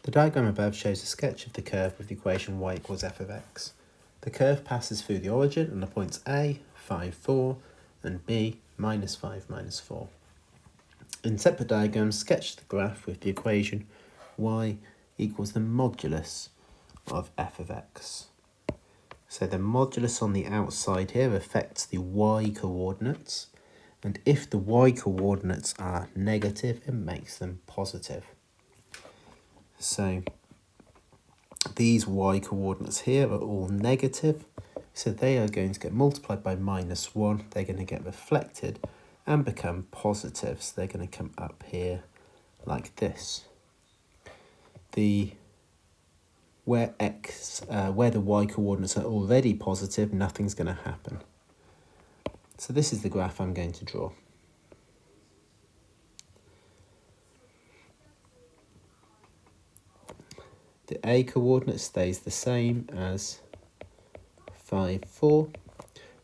The diagram above shows a sketch of the curve with the equation y equals f of x. The curve passes through the origin and the points A, 5, 4, and B, minus 5, minus 4. In separate diagrams, sketch the graph with the equation y equals the modulus of f of x. So the modulus on the outside here affects the y coordinates, and if the y coordinates are negative, it makes them positive. So these y coordinates here are all negative, so they are going to get multiplied by minus 1, they're going to get reflected and become positive, so they're going to come up here like this. Where the y coordinates are already positive, nothing's going to happen. So this is the graph I'm going to draw. The A coordinate stays the same as 5, 4.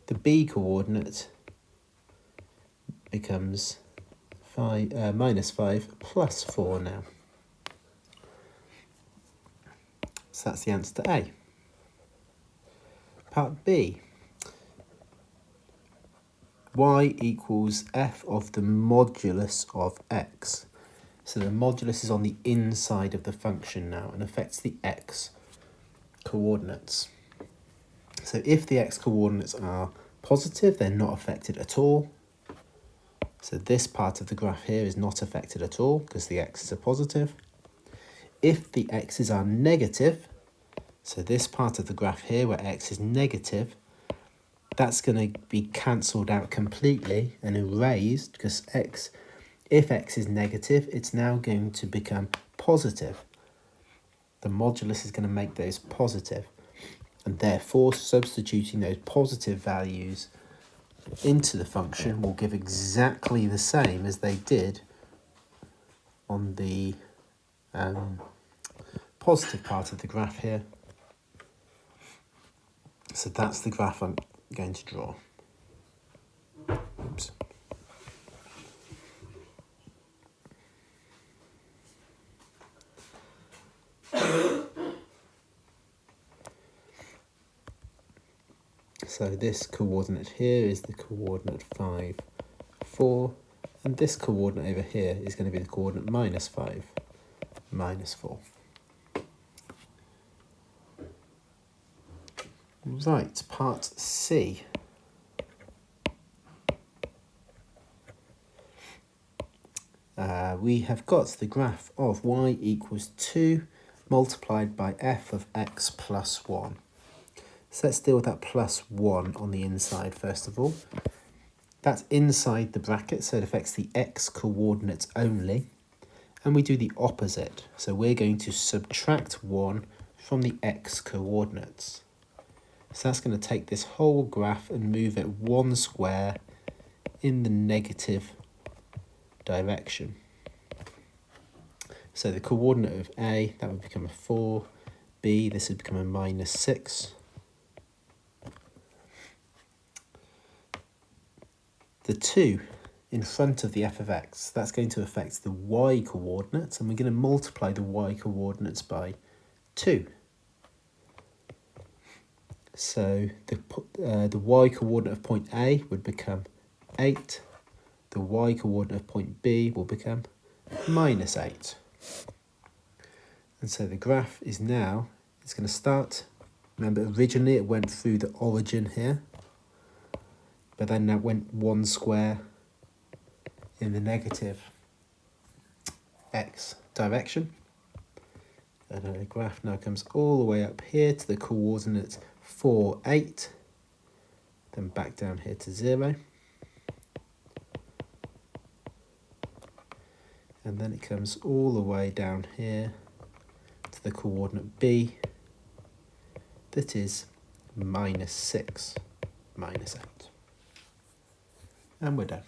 The B coordinate becomes minus 5 plus 4 now. So that's the answer to A. Part B. Y equals f of the modulus of x. So the modulus is on the inside of the function now and affects the x coordinates. So if the x coordinates are positive, they're not affected at all. So this part of the graph here is not affected at all because the x's are positive. If the x's are negative, so this part of the graph here where x is negative, that's going to be cancelled out completely and erased because if x is negative, it's now going to become positive. The modulus is going to make those positive, and therefore substituting those positive values into the function will give exactly the same as they did on the positive part of the graph here. So that's the graph I'm going to draw. Oops. So this coordinate here is the coordinate 5, 4, and this coordinate over here is going to be the coordinate minus 5, minus 4. Right, part C. We have got the graph of y equals 2 multiplied by f of x plus 1. So let's deal with that plus 1 on the inside first of all. That's inside the bracket, so it affects the x coordinates only. And we do the opposite. So we're going to subtract 1 from the x coordinates. So that's going to take this whole graph and move it 1 square in the negative direction. So the coordinate of A, that would become a 4. B, this would become a minus 6. The 2 in front of the f of x, that's going to affect the y coordinates, and we're going to multiply the y coordinates by 2. So the y coordinate of point A would become 8. The y coordinate of point B will become minus 8. And so the graph is now, it's going to start, remember originally it went through the origin here, but then that went 1 square in the negative x direction. And the graph now comes all the way up here to the coordinates 4, 8, then back down here to 0. And then it comes all the way down here to the coordinate B, that is minus 6, minus 8. And we're done.